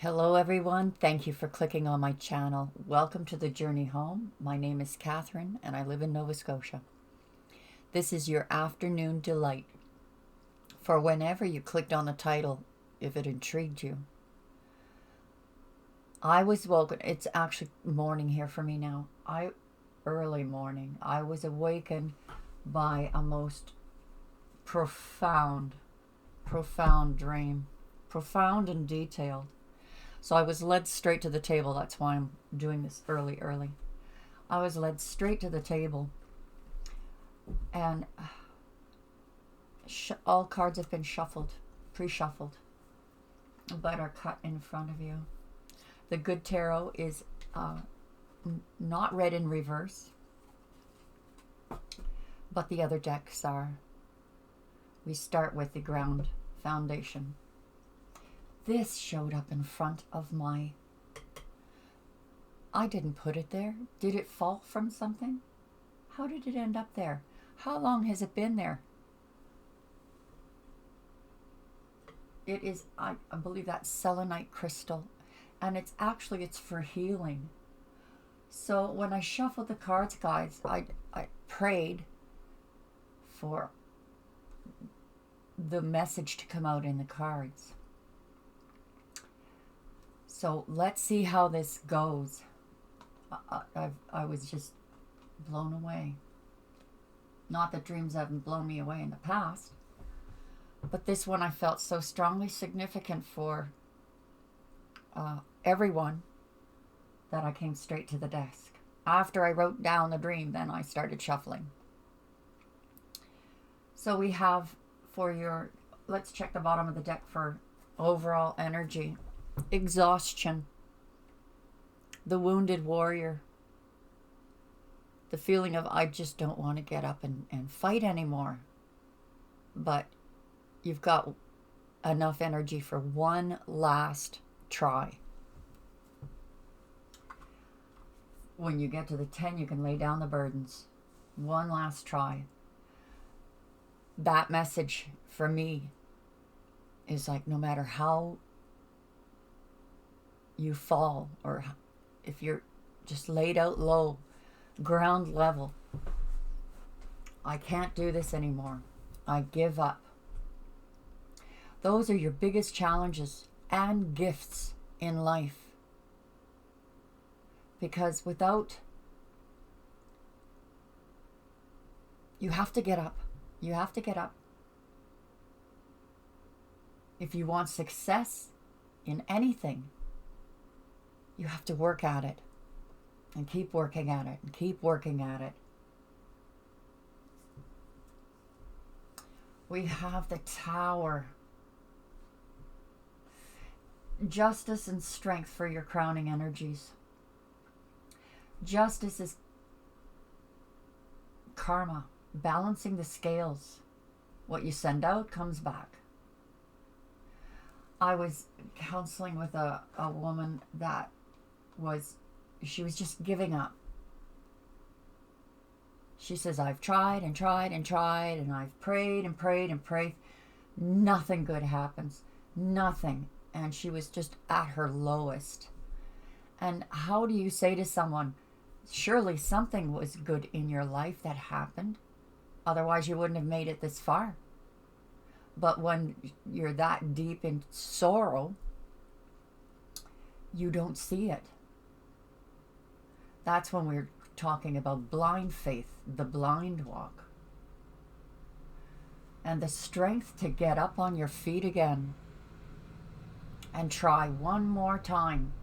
Hello everyone, thank you for clicking on my channel. Welcome to the journey home. My name is Catherine and I live in Nova Scotia. This is your afternoon delight for whenever you clicked on the title, if it intrigued you. I was woken, it's actually morning here for me now. Early morning. I was awakened by a most profound dream. Profound and detailed. So I was led straight to the table. That's why I'm doing this early. I was led straight to the table, and all cards have been shuffled, pre-shuffled, but are cut in front of you. The good tarot is not read in reverse, but the other decks are. We start with the ground foundation. This showed up in front of my... I didn't put it there. Did it fall from something? How did it end up there? How long has it been there? It is, I believe, that selenite crystal. And it's for healing. So when I shuffled the cards, guys, I prayed for the message to come out in the cards. So let's see how this goes. I was just blown away. Not that dreams haven't blown me away in the past, but this one I felt so strongly significant for everyone that I came straight to the desk. After I wrote down the dream, then I started shuffling. So we have for your, let's check the bottom of the deck for overall energy. Exhaustion, the wounded warrior, the feeling of I just don't want to get up and fight anymore, but you've got enough energy for one last try. When you get to the 10, you can lay down the burdens. One last try. That message for me is like, no matter how you fall, or if you're just laid out low, ground level, I can't do this anymore. I give up. Those are your biggest challenges and gifts in life. Because without, you have to get up. You have to get up. If you want success in anything, you have to work at it and keep working at it and keep working at it. We have the Tower. Justice and strength for your crowning energies. Justice is karma, balancing the scales. What you send out comes back. I was counseling with a woman that she was just giving up. She says, I've tried and tried and tried, and I've prayed and prayed and prayed. Nothing good happens. Nothing. And she was just at her lowest. And how do you say to someone, surely something was good in your life that happened, otherwise you wouldn't have made it this far? But when you're that deep in sorrow, you don't see it. That's when we're talking about blind faith, the blind walk. And the strength to get up on your feet again and try one more time.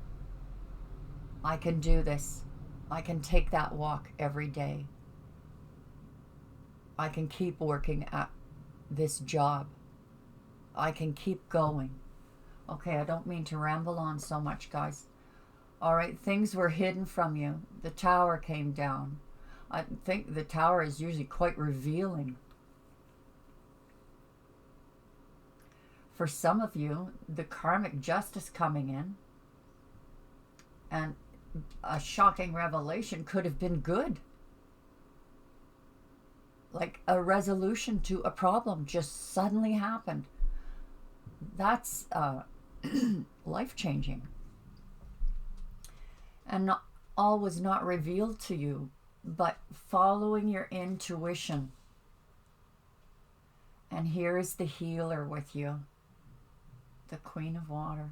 I can do this. I can take that walk every day. I can keep working at this job. I can keep going. Okay, I don't mean to ramble on so much, guys. All right, things were hidden from you. The Tower came down. I think the Tower is usually quite revealing. For some of you, the karmic justice coming in, and a shocking revelation could have been good. Like a resolution to a problem just suddenly happened. That's life-changing. And not, all was not revealed to you, but following your intuition. And here is the healer with you, the Queen of Water.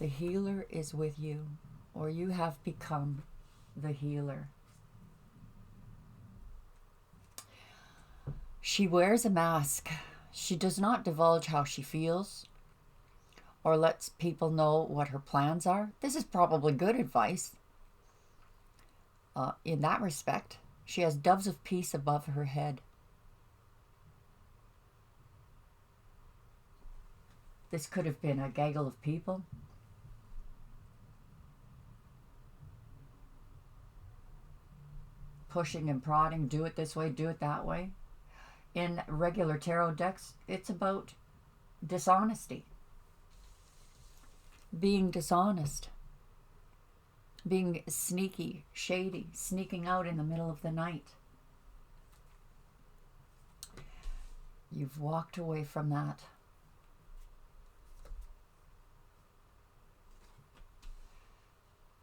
The healer is with you, or you have become the healer. She wears a mask. She does not divulge how she feels or lets people know what her plans are. This is probably good advice. In that respect, she has doves of peace above her head. This could have been a gaggle of people. Pushing and prodding, do it this way, do it that way. In regular tarot decks, it's about dishonesty. Being dishonest. Being sneaky, shady, sneaking out in the middle of the night. You've walked away from that.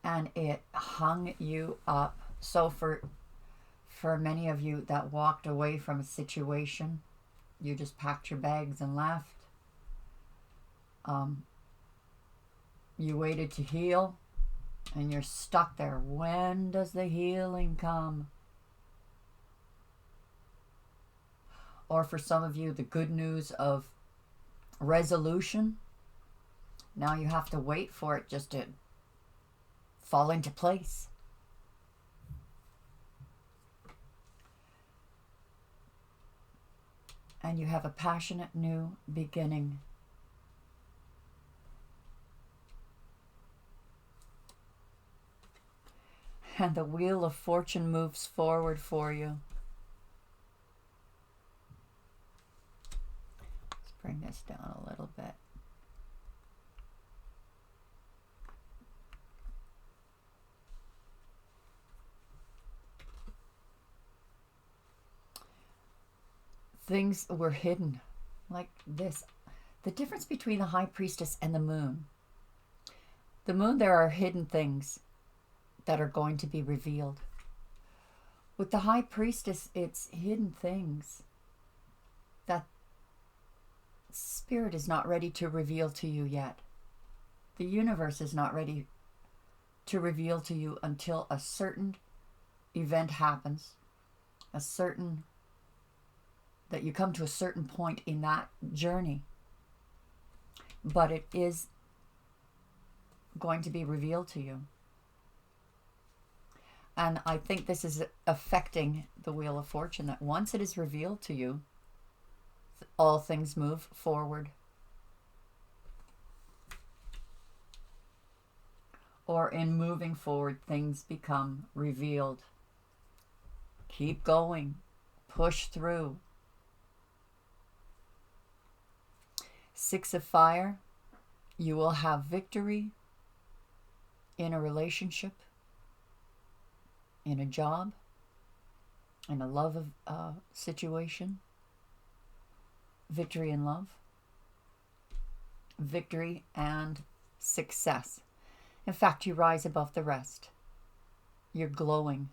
And it hung you up. So for many of you that walked away from a situation, you just packed your bags and left. You waited to heal, and you're stuck there. When does the healing come? Or for some of you, the good news of resolution. Now you have to wait for it just to fall into place. And you have a passionate new beginning. And the wheel of fortune moves forward for you. Let's bring this down a little bit. Things were hidden like this. The difference between the High Priestess and the Moon. The Moon, there are hidden things that are going to be revealed. With the High Priestess, it's hidden things that Spirit is not ready to reveal to you yet. The universe is not ready to reveal to you until a certain event happens, that you come to a certain point in that journey. But it is going to be revealed to you. And I think this is affecting the Wheel of Fortune, that once it is revealed to you, all things move forward. Or in moving forward, things become revealed. Keep going. Push through. Six of Fire. You will have victory in a relationship, in a job, in a love situation. Victory in love. Victory and success. In fact, you rise above the rest. You're glowing.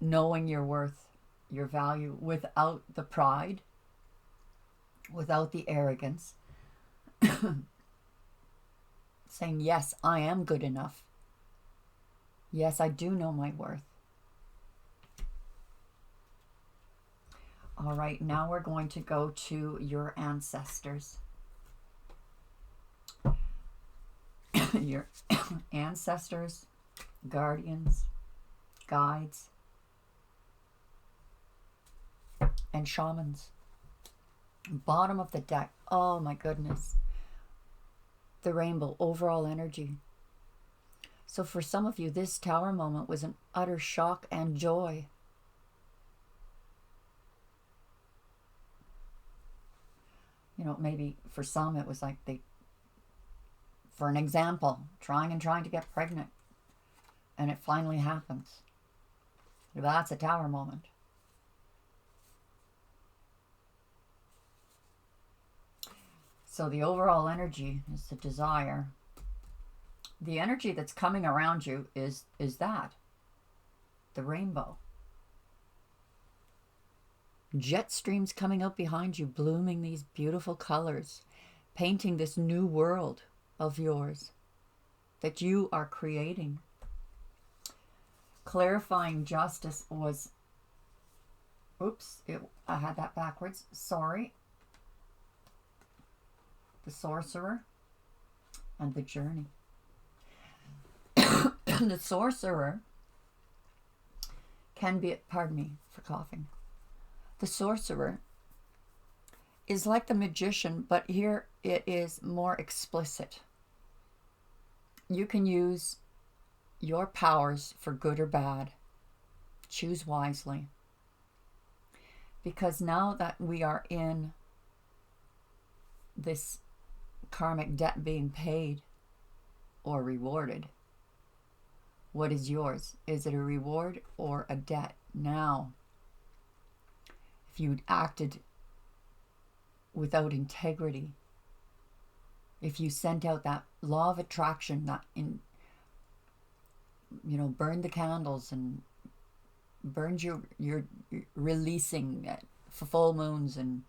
Knowing your worth, your value, without the pride, without the arrogance. Saying, yes, I am good enough. Yes, I do know my worth. All right, now we're going to go to your ancestors. Your ancestors, guardians, guides, and shamans. Bottom of the deck. Oh my goodness. The rainbow, overall energy. So for some of you, this tower moment was an utter shock and joy. You know, maybe for some it was like for an example, trying to get pregnant, and it finally happens. That's a tower moment. So the overall energy is the desire. The energy that's coming around you is that. The rainbow. Jet streams coming out behind you, blooming these beautiful colors, painting this new world of yours that you are creating. Clarifying justice was, oops, I had that backwards, sorry. The sorcerer and the journey. The sorcerer can be, pardon me for coughing. The sorcerer is like the magician, but here it is more explicit. You can use your powers for good or bad. Choose wisely. Because now that we are in this karmic debt being paid or rewarded, what is yours? Is it a reward or a debt? Now, if you'd acted without integrity, if you sent out that law of attraction, that burned the candles and burned your releasing for full moons and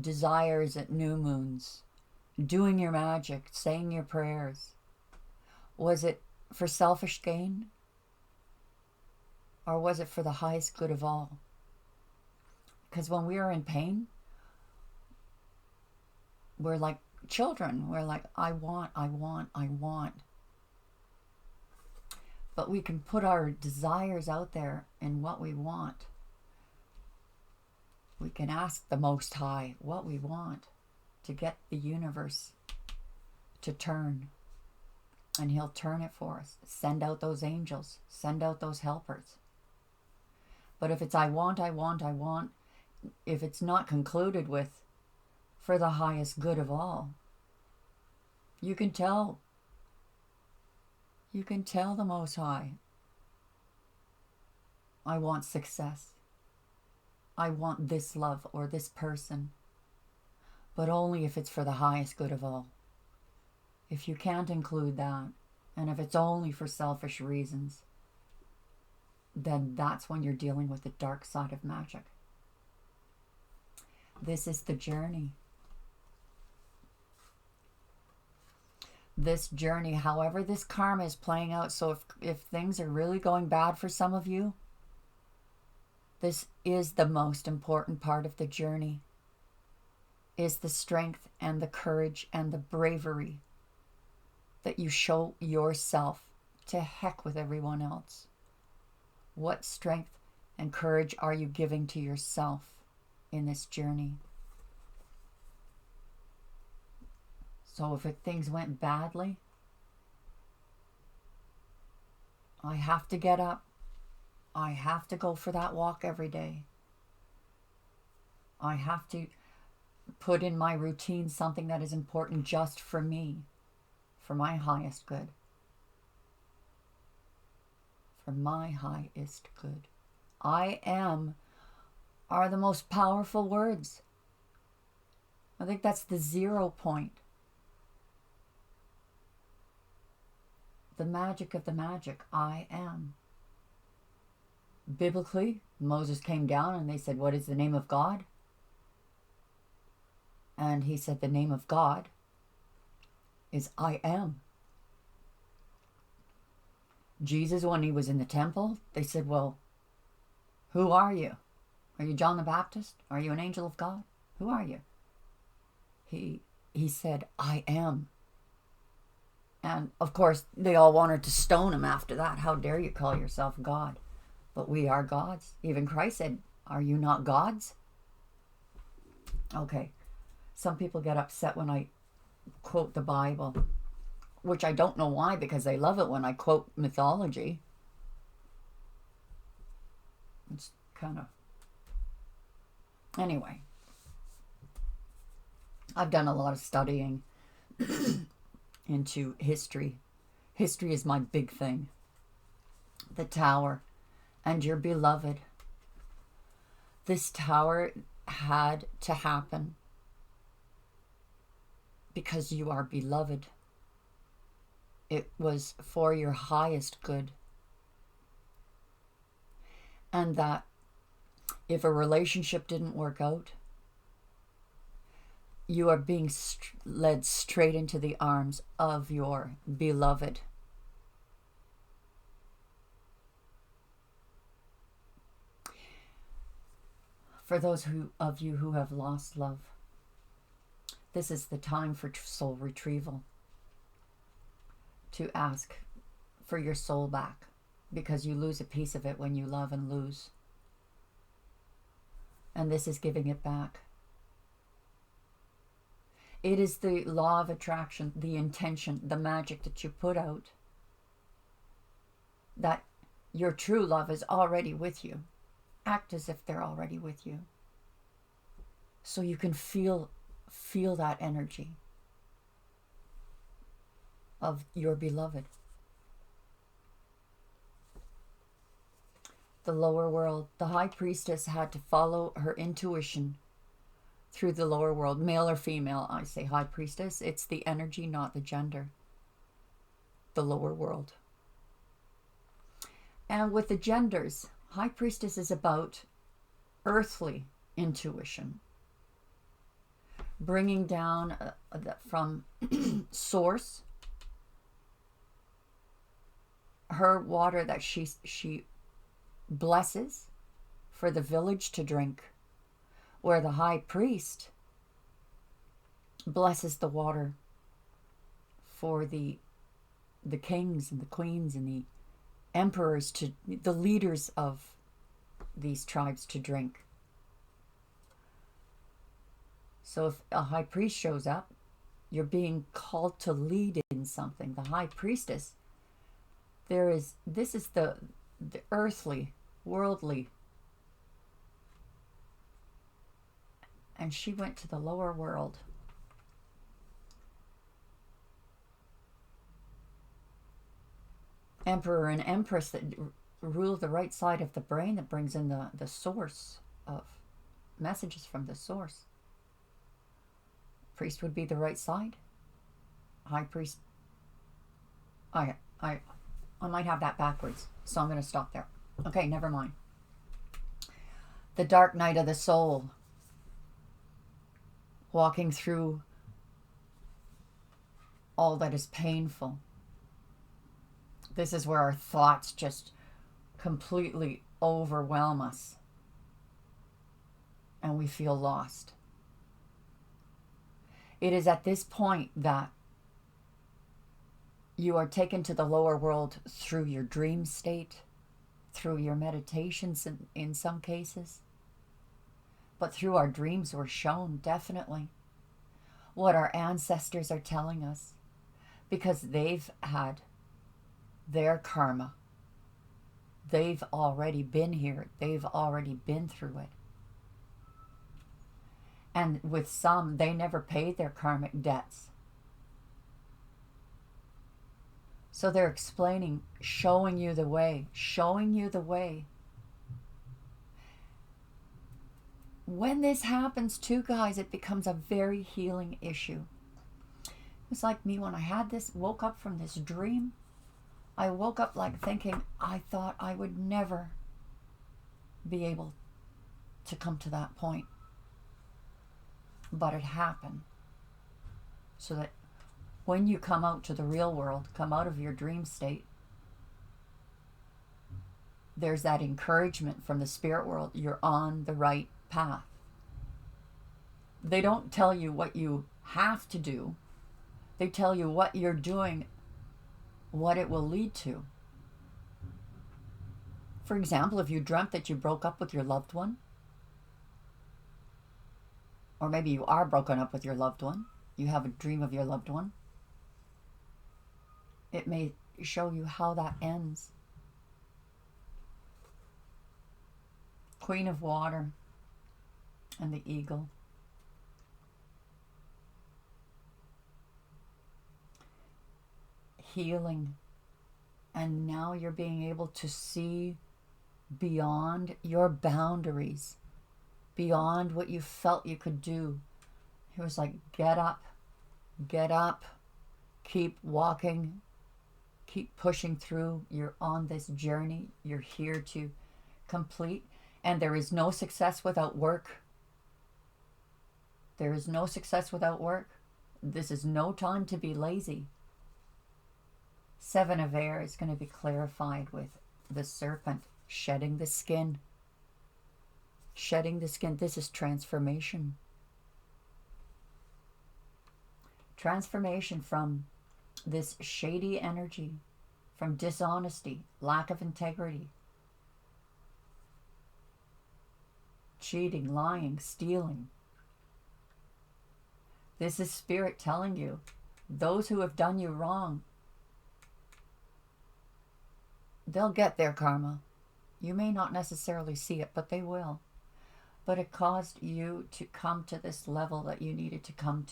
desires at new moons, doing your magic, saying your prayers, was it for selfish gain? Or was it for the highest good of all? Because when we are in pain, we're like children. We're like, I want, I want, I want. But we can put our desires out there in what we want. We can ask the Most High what we want to get the universe to turn. And He'll turn it for us. Send out those angels. Send out those helpers. But if it's I want, I want, I want, if it's not concluded with for the highest good of all, you can tell. You can tell the Most High, I want success. I want this love or this person. But only if it's for the highest good of all. If you can't include that, and if it's only for selfish reasons, then that's when you're dealing with the dark side of magic. This is the journey. This journey, however this karma is playing out, so if things are really going bad for some of you, this is the most important part of the journey, is the strength and the courage and the bravery that you show yourself. To heck with everyone else. What strength and courage are you giving to yourself in this journey? So if things went badly, I have to get up. I have to go for that walk every day. I have to put in my routine something that is important just for me, for my highest good. For my highest good. I am are the most powerful words. I think that's the 0 point. The magic of the magic. I am. Biblically, Moses came down and they said, what is the name of God? And he said, the name of God is I am. Jesus, when he was in the temple, they said, well, who are you? Are you John the Baptist? Are you an angel of God? Who are you? He said, I am. And of course, they all wanted to stone him after that. How dare you call yourself God? But we are gods. Even Christ said, are you not gods? Okay. Some people get upset when I quote the Bible, which I don't know why, because they love it when I quote mythology. It's kind of... Anyway. I've done a lot of studying into history. History is my big thing. The tower and your beloved. This tower had to happen because you are beloved. It was for your highest good. And that if a relationship didn't work out, you are being led straight into the arms of your beloved. For those of you who have lost love, this is the time for soul retrieval. To ask for your soul back, because you lose a piece of it when you love and lose. And this is giving it back. It is the law of attraction, the intention, the magic that you put out, that your true love is already with you. Act as if they're already with you. So you can feel that energy of your beloved. The lower world. The high priestess had to follow her intuition through the lower world. Male or female, I say high priestess. It's the energy, not the gender. The lower world. And with the genders, high priestess is about earthly intuition. Bringing down from source her water that she blesses for the village to drink, where the high priest blesses the water for the kings and the queens and the emperors, to the leaders of these tribes to drink. So if a high priest shows up, you're being called to lead in something. The high priestess, this is the earthly, worldly. And she went to the lower world. Emperor and empress that rule the right side of the brain, that brings in the source of messages from the source. Priest would be the right side. High priest. I might have that backwards, so I'm going to stop there. Okay, never mind. The dark night of the soul. Walking through all that is painful. This is where our thoughts just completely overwhelm us. And we feel lost. It is at this point that you are taken to the lower world through your dream state, through your meditations in some cases. But through our dreams we're shown definitely what our ancestors are telling us, because they've had their karma. They've already been here. They've already been through it. And with some, they never paid their karmic debts. So they're explaining, showing you the way, showing you the way. When this happens too, guys, it becomes a very healing issue. It's like me when I had this, woke up from this dream. I woke up like thinking, I thought I would never be able to come to that point. But it happened. So that when you come out to the real world, come out of your dream state, there's that encouragement from the spirit world. You're on the right path. They don't tell you what you have to do. They tell you what you're doing, what it will lead to. For example, if you dreamt that you broke up with your loved one, or maybe you are broken up with your loved one, you have a dream of your loved one, it may show you how that ends. Queen of Water and the Eagle. Healing. And now you're being able to see beyond your boundaries, beyond what you felt you could do. It was like, get up Get up, keep walking, keep pushing through. You're on this journey. You're here to complete. And there is no success without work. There is no success without work. This is no time to be lazy. Seven of Air is going to be clarified with the serpent shedding the skin. Shedding the skin. This is transformation. Transformation from this shady energy, from dishonesty, lack of integrity, cheating, lying, stealing. This is Spirit telling you, those who have done you wrong, they'll get their karma. You may not necessarily see it, but they will. But it caused you to come to this level that you needed to come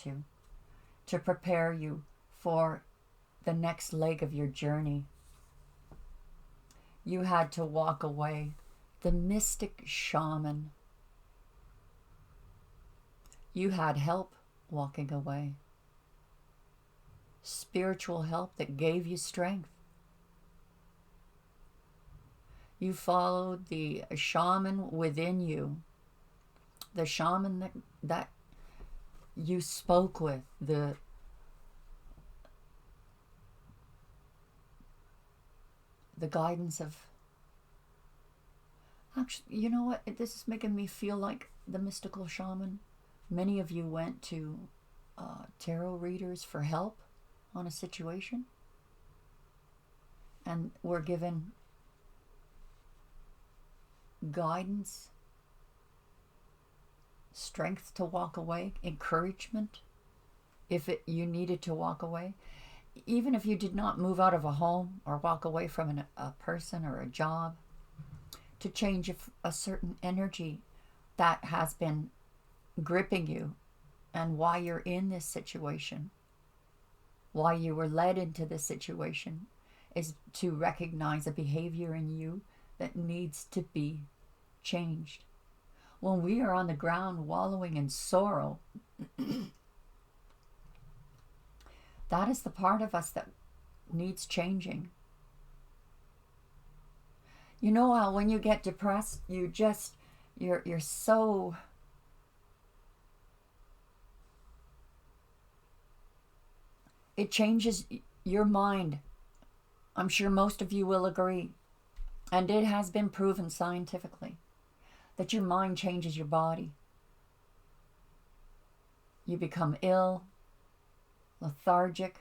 to prepare you for the next leg of your journey. You had to walk away. The mystic shaman. You had help walking away. Spiritual help that gave you strength. You followed the shaman within you. The shaman that you spoke with. The guidance of... Actually, you know what? This is making me feel like the mystical shaman. Many of you went to tarot readers for help on a situation and were given guidance, strength to walk away, encouragement if you needed to walk away. Even if you did not move out of a home or walk away from a person or a job, to change a certain energy that has been gripping you and why you're in this situation, why you were led into this situation, is to recognize a behavior in you that needs to be changed. When we are on the ground wallowing in sorrow, that is the part of us that needs changing. You know how when you get depressed, you're so... It changes your mind. I'm sure most of you will agree. And it has been proven scientifically that your mind changes your body. You become ill, lethargic,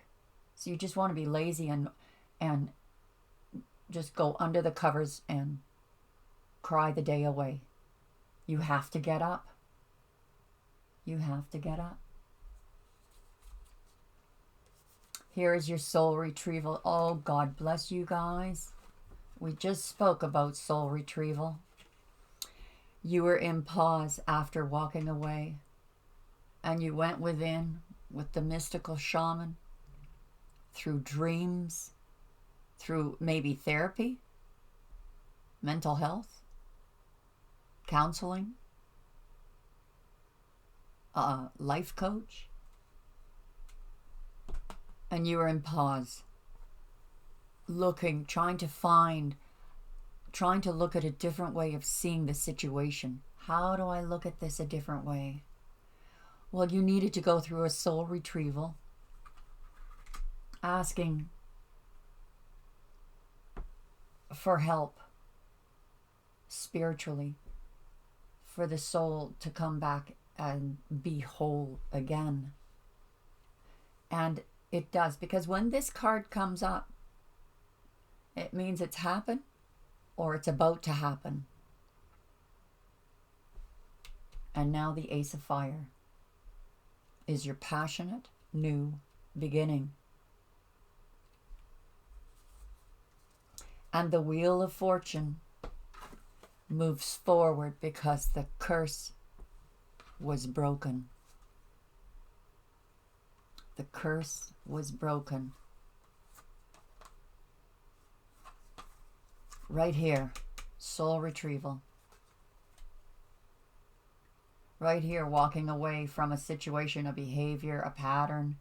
so you just want to be lazy and just go under the covers and cry the day away. You have to get up. You have to get up. Here is your soul retrieval. Oh, God bless you guys. We just spoke about soul retrieval. You were in pause after walking away, and you went within with the mystical shaman through dreams, through maybe therapy, mental health, counseling, life coach. And you were in pause, looking, trying to look at a different way of seeing the situation. How do I look at this a different way? Well, you needed to go through a soul retrieval, asking for help spiritually, for the soul to come back and be whole again. And it does, because when this card comes up, it means it's happened or it's about to happen. And now the Ace of Fire is your passionate new beginning. And the Wheel of Fortune moves forward because the curse was broken. The curse was broken. Right here, soul retrieval. Right here, walking away from a situation, a behavior, a pattern,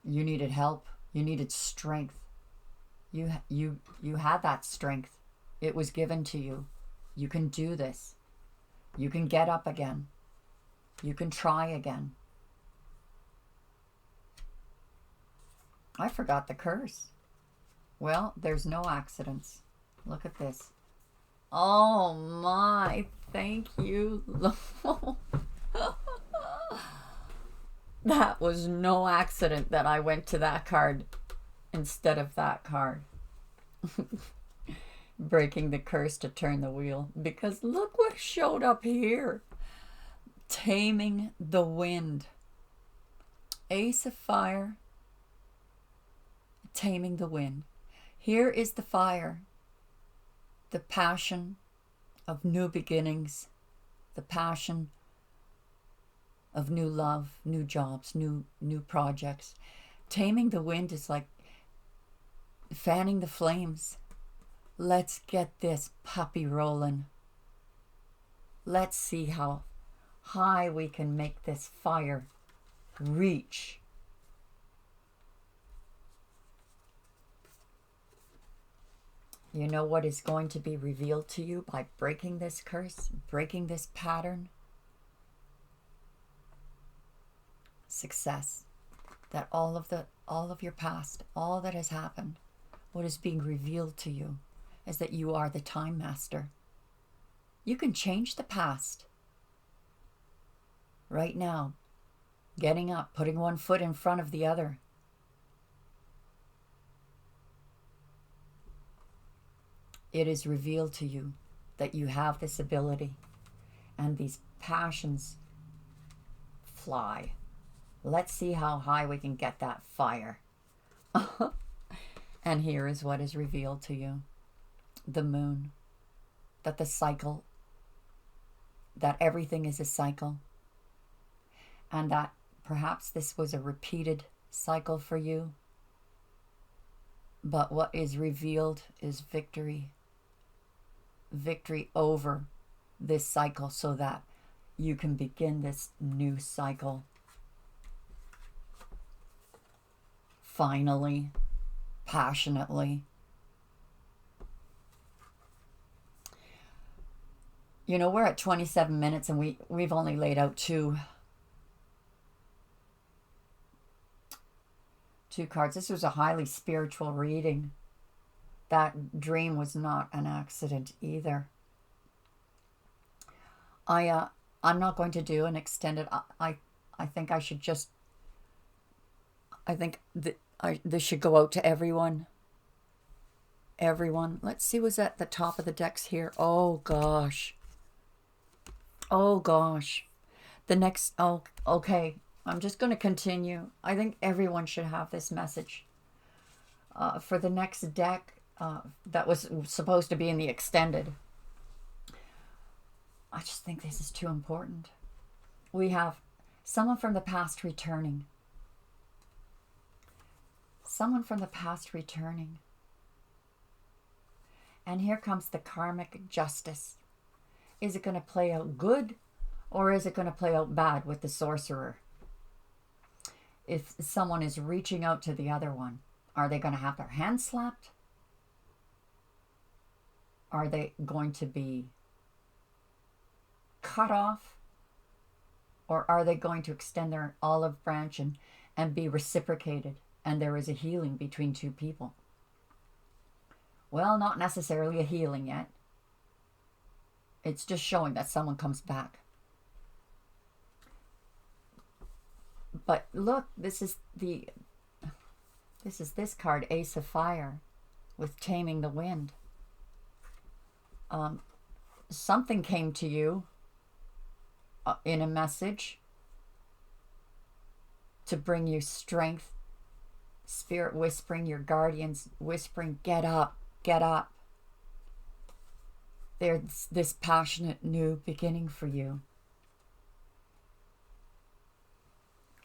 You needed help. You needed strength. You had that strength. It was given to you. You can do this. You can get up again. You can try again. I forgot the curse. Well, there's no accidents. Look at this. Oh my, thank you. That was no accident that I went to that card instead of that card. Breaking the curse to turn the wheel. Because look what showed up here. Taming the wind. Ace of fire. Taming the wind. Here is the fire. The passion of new beginnings. The passion of new love, new jobs, new projects. Taming the wind is like fanning the flames. Let's get this puppy rolling. Let's see how high we can make this fire reach. You know what is going to be revealed to you by breaking this curse, breaking this pattern? Success. That all of your past, all that has happened, what is being revealed to you is that you are the time master. You can change the past. Right now, getting up, putting one foot in front of the other. It is revealed to you that you have this ability, and these passions fly. Let's see how high we can get that fire. And here is what is revealed to you. The moon. That the cycle, that everything is a cycle. And that perhaps this was a repeated cycle for you. But what is revealed is victory. Victory over this cycle so that you can begin this new cycle. Finally, passionately. You know, we're at 27 minutes and we've only laid out two cards. This was a highly spiritual reading. That dream was not an accident either. I'm not going to do an extended. I think I should just. I think this should go out to everyone. Everyone. Let's see what's at the top of the decks here. Oh gosh. Oh gosh. The next. Oh, okay. I'm just going to continue. I think everyone should have this message. For the next deck that was supposed to be in the extended. I just think this is too important. We have someone from the past returning. Someone from the past returning. And here comes the karmic justice. Is it going to play out good or is it going to play out bad with the sorcerer? If someone is reaching out to the other one, are they going to have their hand slapped? Are they going to be cut off? Or are they going to extend their olive branch and be reciprocated? And there is a healing between two people. Well, not necessarily a healing yet. It's just showing that someone comes back. But look, this is this card, Ace of Fire, with Taming the Wind. Something came to you in a message to bring you strength. Spirit whispering, your guardians whispering, get up, get up. There's this passionate new beginning for you.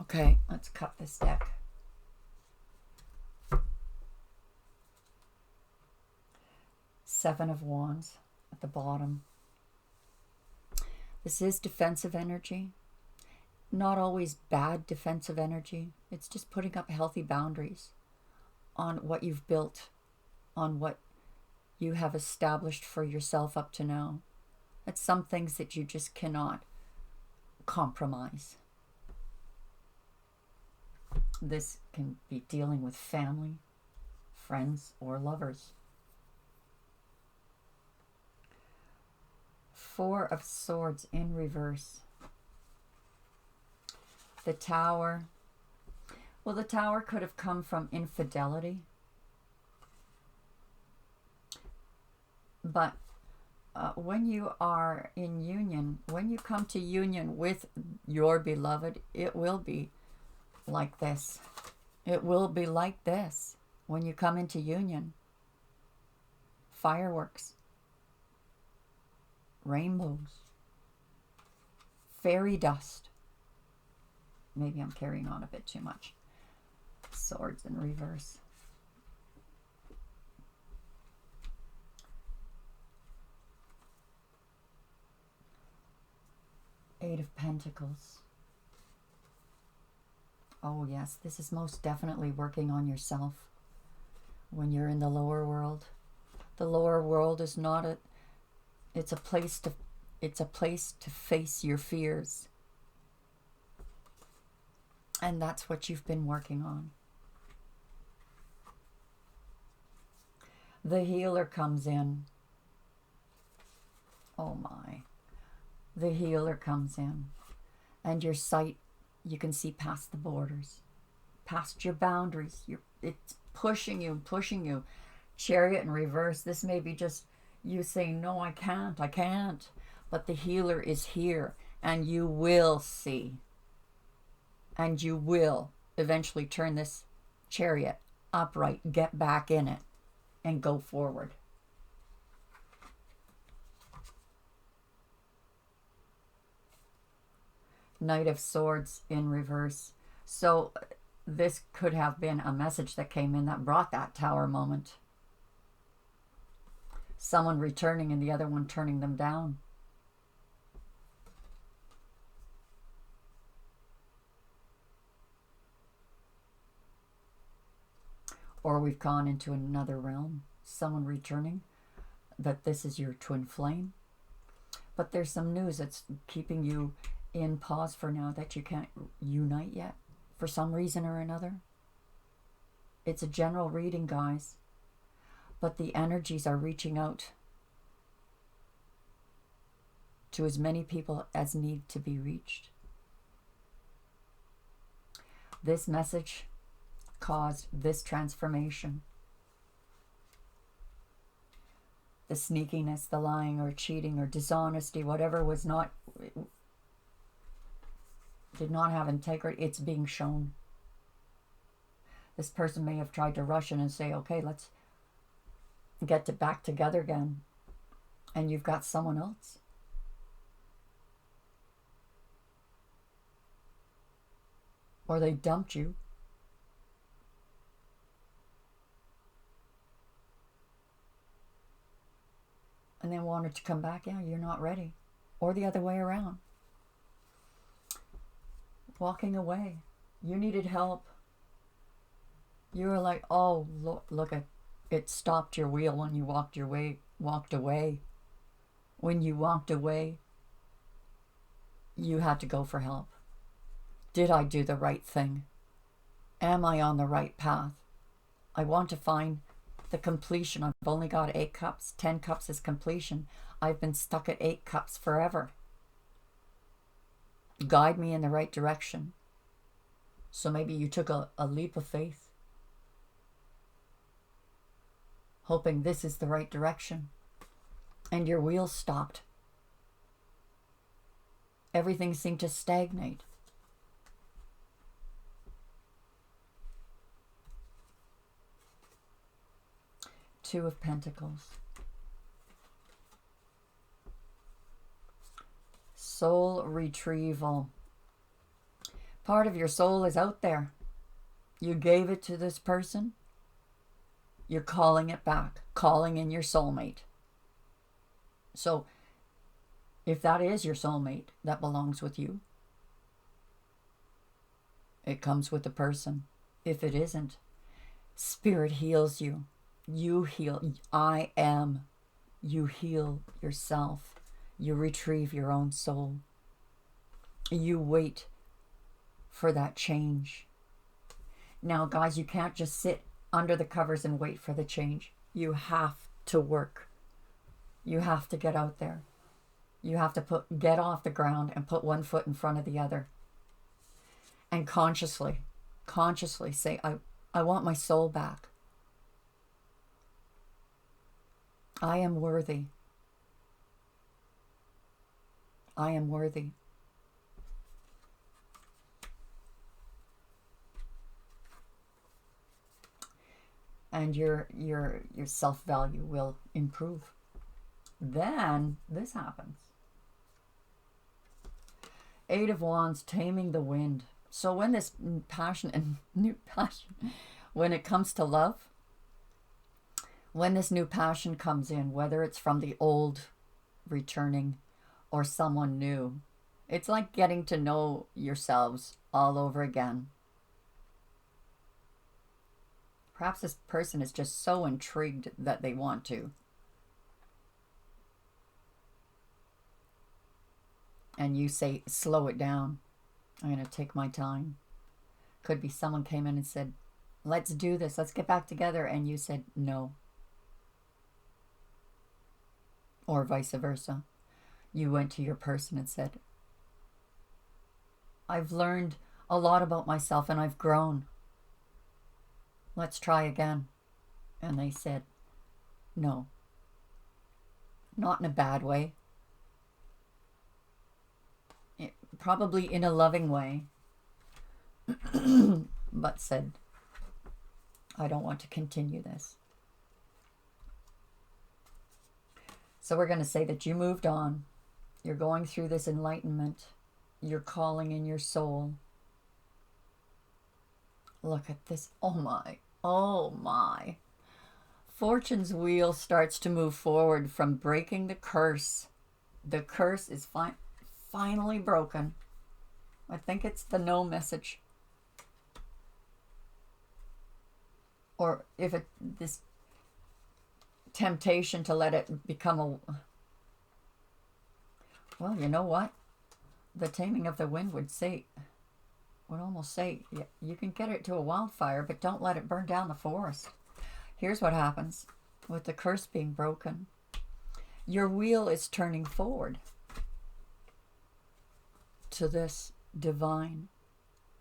Okay, let's cut this deck. Seven of Wands at the bottom. This is defensive energy. not always bad defensive energy. It's just putting up healthy boundaries on what you've built, on what you have established for yourself up to now. It's some things that you just cannot compromise. This can be dealing with family, friends, or lovers. Four of Swords in reverse. The Tower. Well, the Tower could have come from infidelity. But when you are in union, when you come to union with your beloved, it will be like this. It will be like this when you come into union. Fireworks, rainbows, fairy dust. Maybe I'm carrying on a bit too much. Swords in reverse. Eight of Pentacles. Oh yes, this is most definitely working on yourself when you're in the lower world. The lower world is not a, it's a place to face your fears. And that's what you've been working on. The Healer comes in. Oh my. The Healer comes in. And your sight, you can see past the borders, past your boundaries. It's pushing you, pushing you. Chariot in reverse. This may be just you saying, no, I can't. But the Healer is here, and you will see. And you will eventually turn this chariot upright, get back in it, and go forward. Knight of Swords in reverse. So this could have been a message that came in that brought that Tower moment. Someone returning and the other one turning them down. Or we've gone into another realm. Someone returning that this is your twin flame. But there's some news that's keeping you in pause for now, that you can't unite yet for some reason or another. It's a general reading, guys, but the energies are reaching out to as many people as need to be reached. This message caused this transformation. The sneakiness, the lying or cheating or dishonesty, whatever was not, did not have integrity, it's being shown. This person may have tried to rush in and say, okay, let's get back together again. And you've got someone else. Or they dumped you. And they wanted to come back. Yeah, you're not ready. Or the other way around. Walking away. You needed help. You were like, oh, look at it, stopped your wheel when you walked away. When you walked away, you had to go for help. Did I do the right thing? Am I on the right path? I want to find the completion. I've only got 8 cups. 10 cups is completion. I've been stuck at 8 cups forever. Guide me in the right direction. So maybe you took a leap of faith, hoping this is the right direction, and your wheels stopped. Everything seemed to stagnate. Two of Pentacles. Soul retrieval. Part of your soul is out there. You gave it to this person. You're calling it back, calling in your soulmate. So if that is your soulmate that belongs with you, it comes with the person. If it isn't, Spirit heals you. You heal. I am. You heal yourself. You retrieve your own soul. You wait for that change. Now, guys, you can't just sit under the covers and wait for the change. You have to work. You have to get out there. You have to get off the ground and put one foot in front of the other. And consciously say, I want my soul back. I am worthy. I am worthy. And your self-value will improve. Then this happens. 8 of Wands, taming the wind. So when this passion and new passion, when it comes to love, when this new passion comes in, whether it's from the old returning or someone new, it's like getting to know yourselves all over again. Perhaps this person is just so intrigued that they want to. And you say, slow it down. I'm going to take my time. Could be someone came in and said, let's do this. Let's get back together. And you said, no. Or vice versa. You went to your person and said, I've learned a lot about myself and I've grown. Let's try again. And they said, no. Not in a bad way. Probably in a loving way. But said, I don't want to continue this. So we're going to say that you moved on. You're going through this enlightenment. You're calling in your soul. Look at this. Oh my. Oh my. Fortune's wheel starts to move forward from breaking the curse. The curse is finally broken. I think it's the no message. Or if this temptation to let it become a... Well, you know what? The taming of the wind would almost say, you can get it to a wildfire, but don't let it burn down the forest. Here's what happens with the curse being broken. Your wheel is turning forward to this divine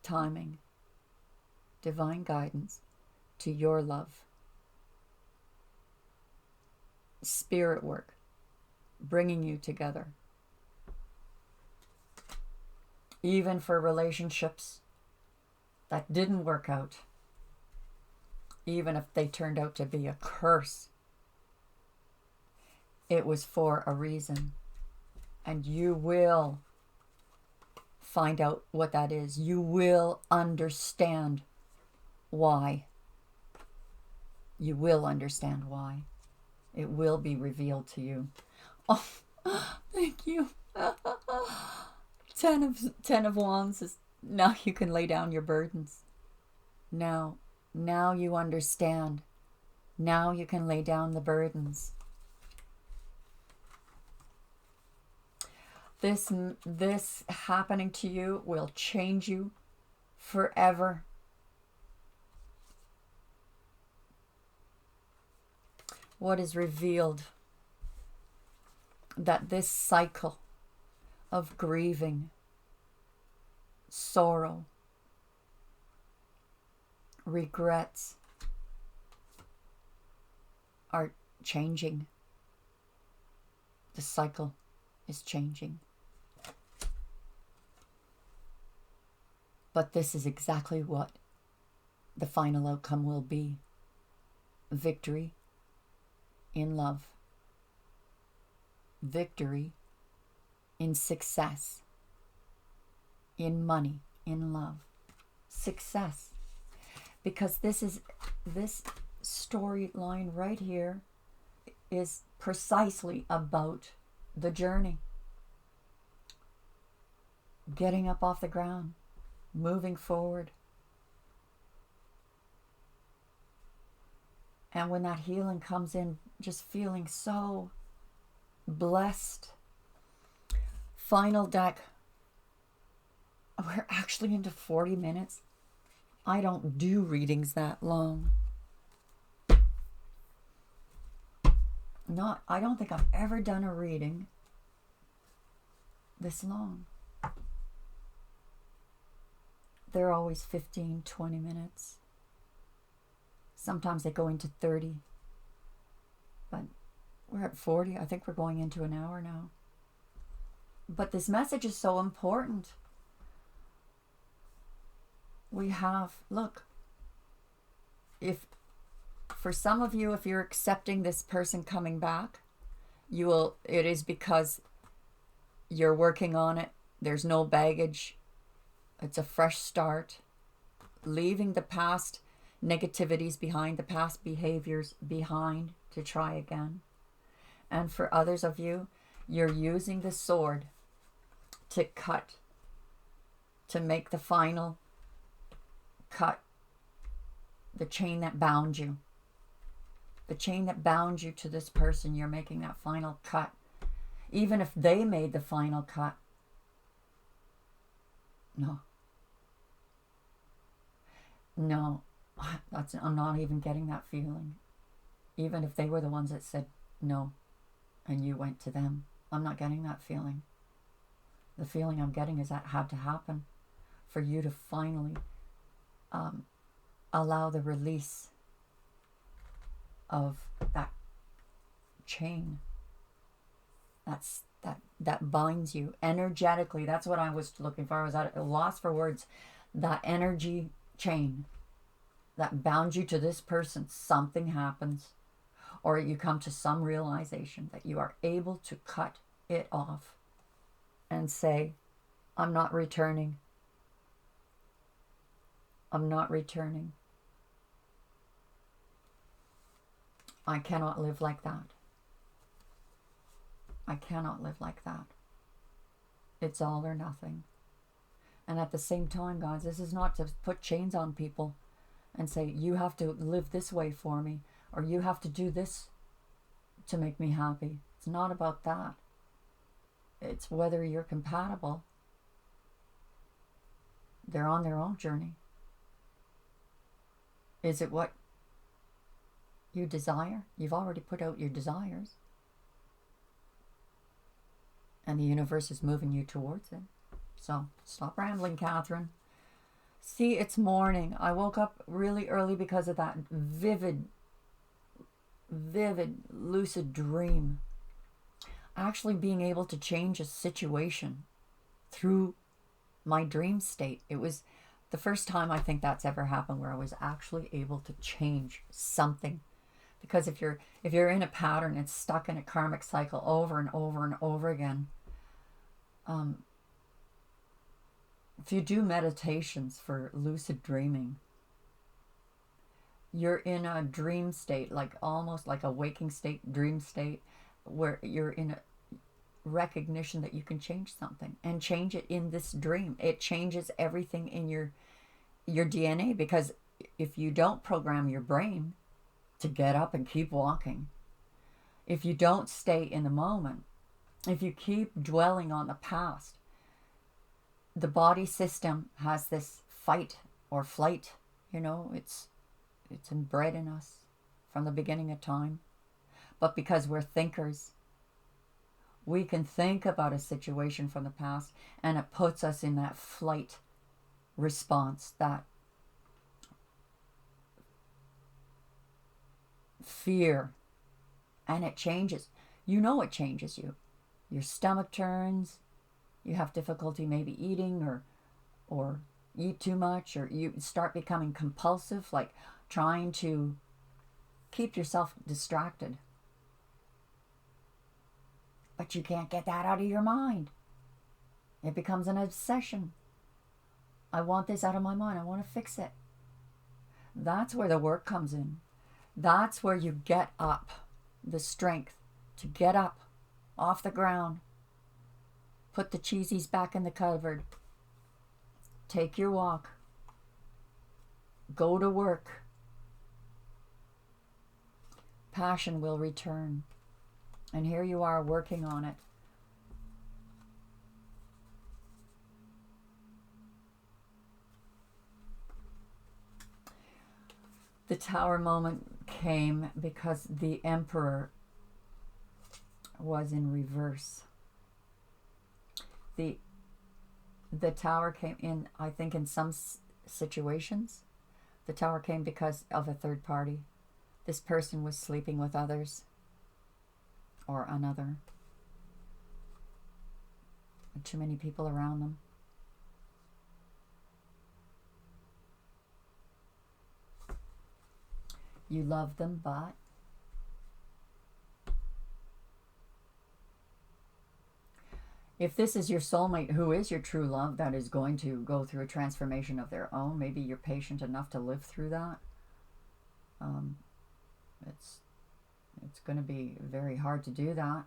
timing, divine guidance, to your love. Spirit work, bringing you together. Even for relationships that didn't work out, even if they turned out to be a curse, it was for a reason. And you will find out what that is. You will understand why. You will understand why. It will be revealed to you. Oh, thank you. 10 of Wands is, now you can lay down your burdens. Now you understand. Now you can lay down the burdens. This happening to you will change you forever. What is revealed? That this cycle of grieving, sorrow, regrets are changing. The cycle is changing. But this is exactly what the final outcome will be. Victory in love. Victory in success. In money. In love. Success. Because this storyline right here is precisely about the journey. Getting up off the ground. Moving forward. And when that healing comes in, just feeling so blessed. Final deck. We're actually into 40 minutes. I don't do readings that long. I don't think I've ever done a reading this long. They're always 15, 20 minutes. Sometimes they go into 30. But we're at 40. I think we're going into an hour now. But this message is so important. We have, look, if for some of you, if you're accepting this person coming back, it is because you're working on it. There's no baggage. It's a fresh start. Leaving the past negativities behind, the past behaviors behind to try again. And for others of you, you're using the sword to cut, to make the final cut, the chain that bound you. The chain that bound you to this person, you're making that final cut. Even if they made the final cut. No. No. I'm not even getting that feeling. Even if they were the ones that said no and you went to them, I'm not getting that feeling. The feeling I'm getting is that had to happen for you to finally allow the release of that chain that binds you energetically. That's what I was looking for. I was at a loss for words. That energy chain that bound you to this person. Something happens, or you come to some realization that you are able to cut it off and say, I'm not returning. I'm not returning. I cannot live like that. I cannot live like that. It's all or nothing. And at the same time, guys, this is not to put chains on people and say, you have to live this way for me, or you have to do this to make me happy. It's not about that. It's whether you're compatible. They're on their own journey. Is it what you desire? You've already put out your desires. And the universe is moving you towards it. So stop rambling, Catherine. See, it's morning. I woke up really early because of that vivid, lucid dream. Actually being able to change a situation through my dream state. It was the first time I think that's ever happened where I was actually able to change something. Because if you're in a pattern, it's stuck in a karmic cycle over and over and over again. If you do meditations for lucid dreaming, you're in a dream state, like almost like a waking state, dream state, where you're in a recognition that you can change something and change it in this dream. It changes everything in your DNA, because if you don't program your brain to get up and keep walking, if you don't stay in the moment, if you keep dwelling on the past, the body system has this fight or flight, it's inbred in us from the beginning of time. But because we're thinkers, we can think about a situation from the past and it puts us in that flight response, that fear, and it changes. It changes you. Your stomach turns, you have difficulty maybe eating or eat too much, or you start becoming compulsive, like trying to keep yourself distracted. But you can't get that out of your mind. It becomes an obsession. I want this out of my mind. I want to fix it. That's where the work comes in. That's where you get up, the strength to get up off the ground. Put the cheesies back in the cupboard. Take your walk. Go to work. passion will return. And here you are working on it. The Tower moment came because the Emperor was in reverse. The Tower came in, I think in some situations, the Tower came because of a third party. This person was sleeping with others or another. Too many people around them. You love them, but if this is your soulmate who is your true love, that is going to go through a transformation of their own, maybe you're patient enough to live through that. It's going to be very hard to do that.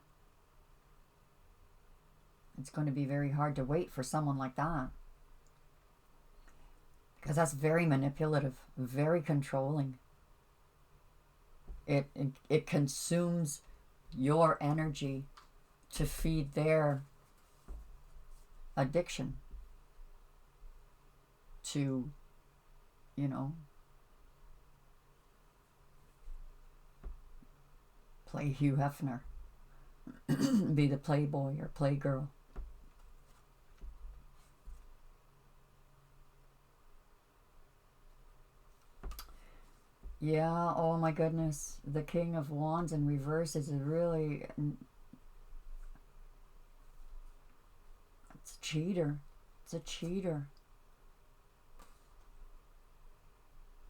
It's going to be very hard to wait for someone like that. Because that's very manipulative, very controlling. It consumes your energy to feed their addiction to, you know, play Hugh Hefner, be the playboy or playgirl. Yeah, oh my goodness. The King of Wands in reverse is really... It's a cheater. It's a cheater.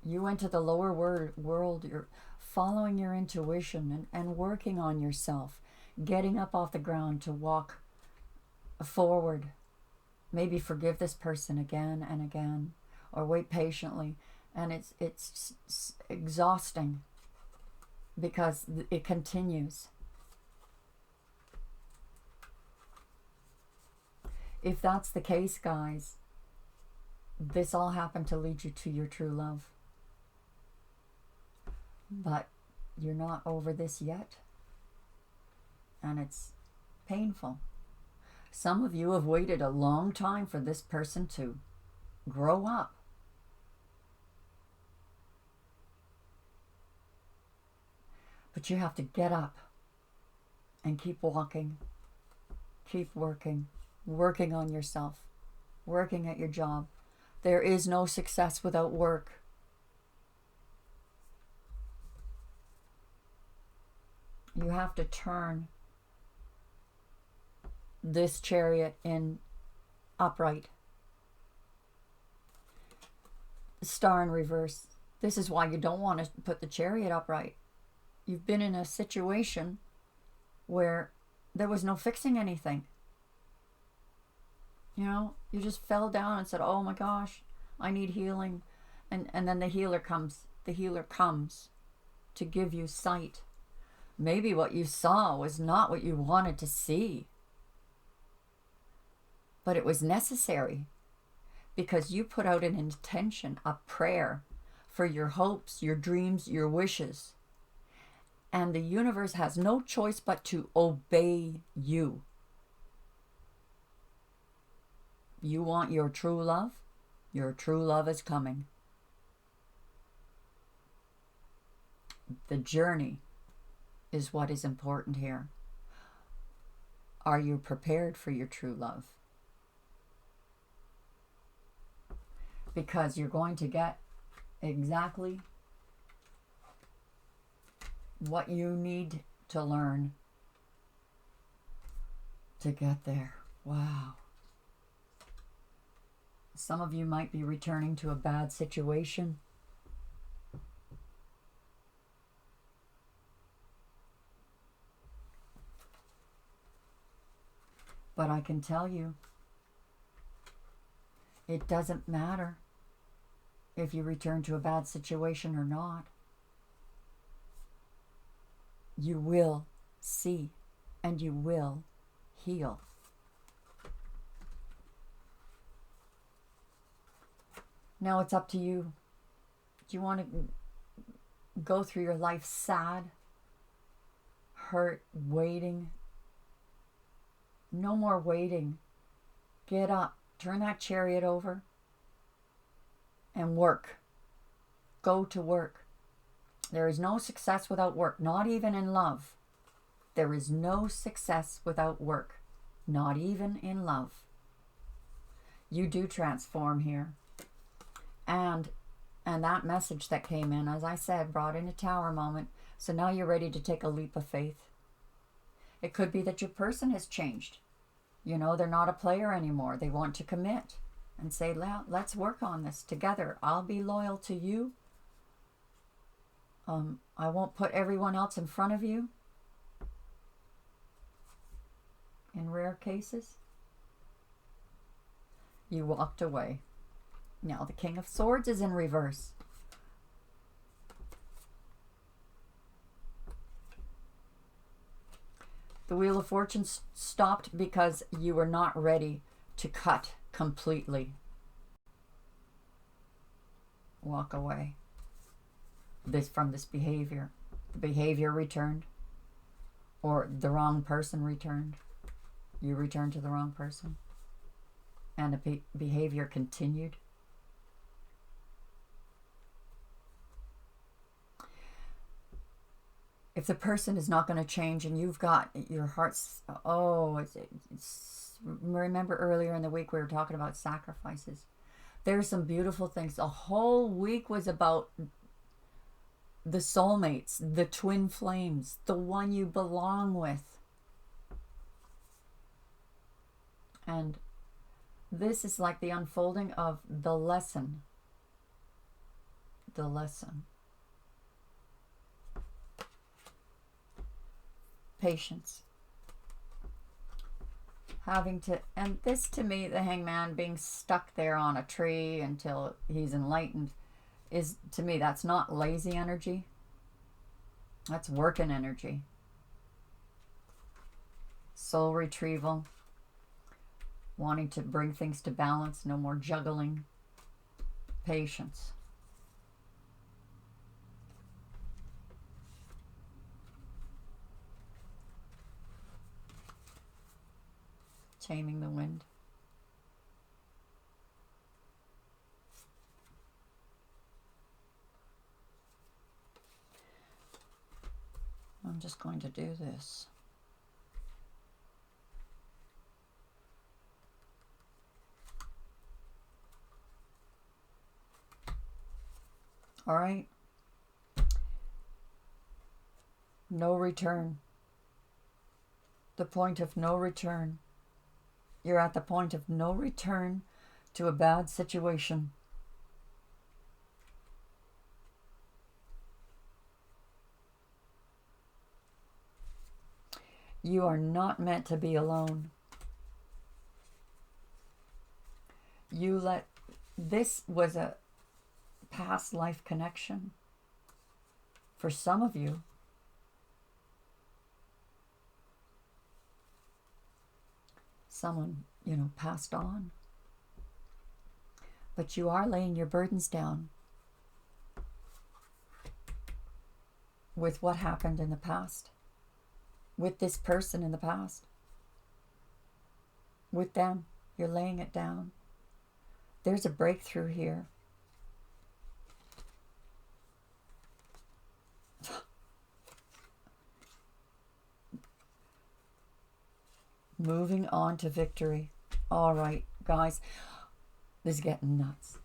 You went to the lower world. You're following your intuition and working on yourself. Getting up off the ground to walk forward. Maybe forgive this person again and again. Or wait patiently. And it's exhausting because it continues. If that's the case, guys, this all happened to lead you to your true love. But you're not over this yet. And it's painful. Some of you have waited a long time for this person to grow up. But you have to get up and keep walking, keep working on yourself, working at your job. There is no success without work. You have to turn this chariot in upright. Star in reverse. This is why you don't want to put the chariot upright. You've been in a situation where there was no fixing anything. You know, you just fell down and said, oh my gosh, I need healing. And then the healer comes. The healer comes to give you sight. Maybe what you saw was not what you wanted to see. But it was necessary because you put out an intention, a prayer for your hopes, your dreams, your wishes. And the universe has no choice but to obey you. You want your true love? Your true love is coming. The journey is what is important here. Are you prepared for your true love? Because you're going to get exactly what you need to learn to get there. Wow. Some of you might be returning to a bad situation. But I can tell you, it doesn't matter if you return to a bad situation or not. You will see and you will heal. Now it's up to you. Do you want to go through your life sad hurt, waiting. No more waiting. Get up. Turn that chariot over and work. Go to work. There is no success without work, not even in love. There is no success without work, not even in love. You do transform here. And that message that came in, as I said, brought in a tower moment. So now you're ready to take a leap of faith. It could be that your person has changed. You know, they're not a player anymore. They want to commit and say, let's work on this together. I'll be loyal to you. I won't put everyone else in front of you. In rare cases. You walked away. Now the King of Swords is in reverse. The Wheel of Fortune stopped because you were not ready to cut completely. Walk away. From this behavior. The behavior returned. Or the wrong person returned. You returned to the wrong person. And the behavior continued. If the person is not going to change and you've got your heart's, remember earlier in the week we were talking about sacrifices. There's some beautiful things. The whole week was about the soulmates, the twin flames, the one you belong with. And this is like the unfolding of the lesson. The lesson. Patience. Having to, and this to me, the hangman being stuck there on a tree until he's enlightened, is, to me, that's not lazy energy. That's working energy. Soul retrieval. Wanting to bring things to balance. No more juggling. Patience. Taming the wind. I'm just going to do this. All right. No return. The point of no return. You're at the point of no return to a bad situation. You are not meant to be alone. This was a past life connection for some of you. Someone, passed on. But you are laying your burdens down with what happened in the past. With this person in the past. With them. You're laying it down. There's a breakthrough here. Moving on to victory. All right, guys. This is getting nuts.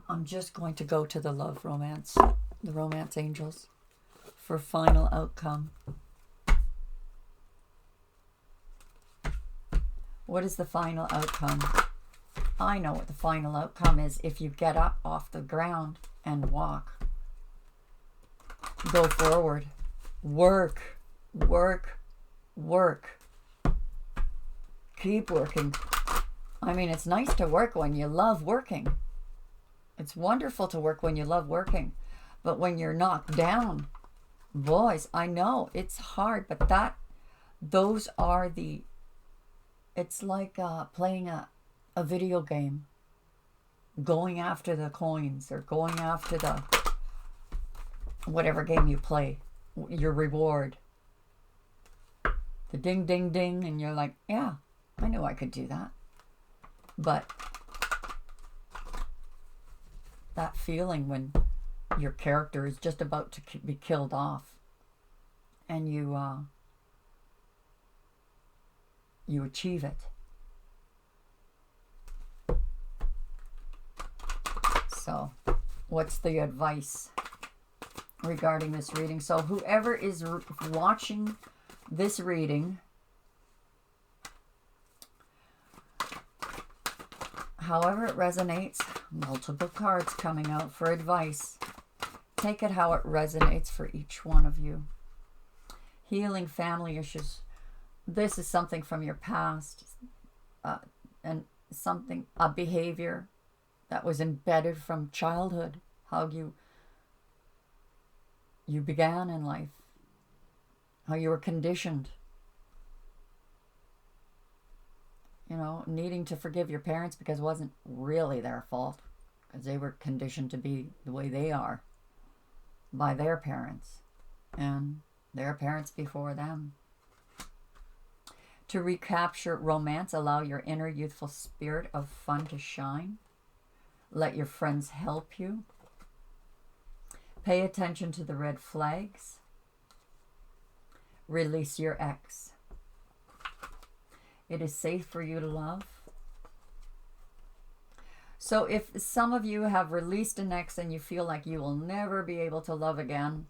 I'm just going to go to the love romance. The romance angels. For final outcome. What is the final outcome? I know what the final outcome is if you get up off the ground and walk. Go forward. Work. Work. Work. Keep working. I mean, it's nice to work when you love working. It's wonderful to work when you love working. But when you're knocked down, boys, I know it's hard, but those are the, it's like playing a video game. Going after the coins or going after whatever game you play. Your reward. the ding, ding, ding, and you're like, yeah, I knew I could do that. But that feeling when your character is just about to be killed off, and you achieve it. So, what's the advice regarding this reading? So, whoever is watching this reading, however it resonates, multiple cards coming out for advice. Take it how it resonates for each one of you. Healing family issues. This is something from your past, and something, a behavior that was embedded from childhood, how you began in life, how you were conditioned. You know, needing to forgive your parents because it wasn't really their fault, because they were conditioned to be the way they are by their parents and their parents before them. To recapture romance, allow your inner youthful spirit of fun to shine. Let your friends help you. Pay attention to the red flags. Release your ex. It is safe for you to love. So if some of you have released an ex and you feel like you will never be able to love again,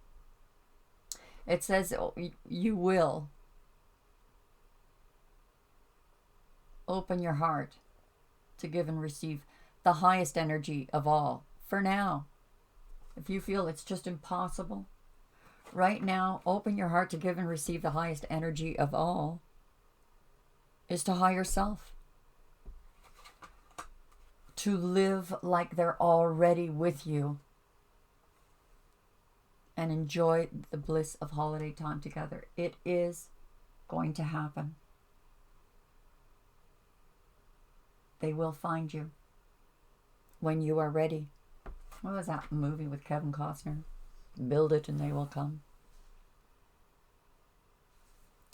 it says you will. Open your heart to give and receive the highest energy of all. For now, if you feel it's just impossible, right now, open your heart to give and receive the highest energy of all is to higher self. To live like they're already with you and enjoy the bliss of holiday time together. It is going to happen. They will find you when you are ready. What was that movie with Kevin Costner? Build it and they will come.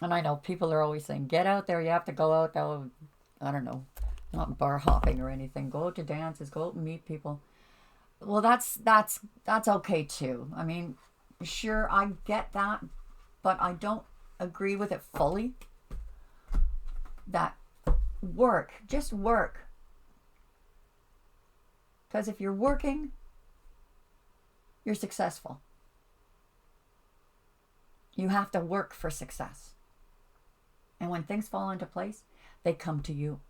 And I know people are always saying, get out there, you have to go out there. I don't know, not bar hopping or anything. Go out to dances, go out and meet people. Well, that's okay too. I mean, sure, I get that, but I don't agree with it fully. That work, just work. Because if you're working, you're successful. You have to work for success. And when things fall into place, they come to you.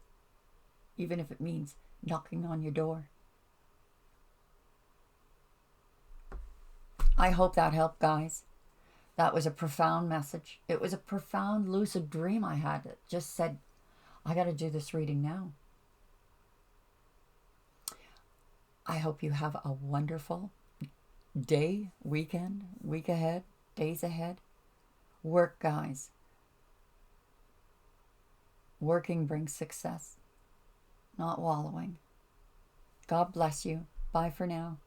Even if it means knocking on your door. I hope that helped, guys. That was a profound message. It was a profound lucid dream I had that just said, I got to do this reading now. I hope you have a wonderful day, weekend, week ahead, days ahead. Work, guys. Working brings success, not wallowing. God bless you. Bye for now.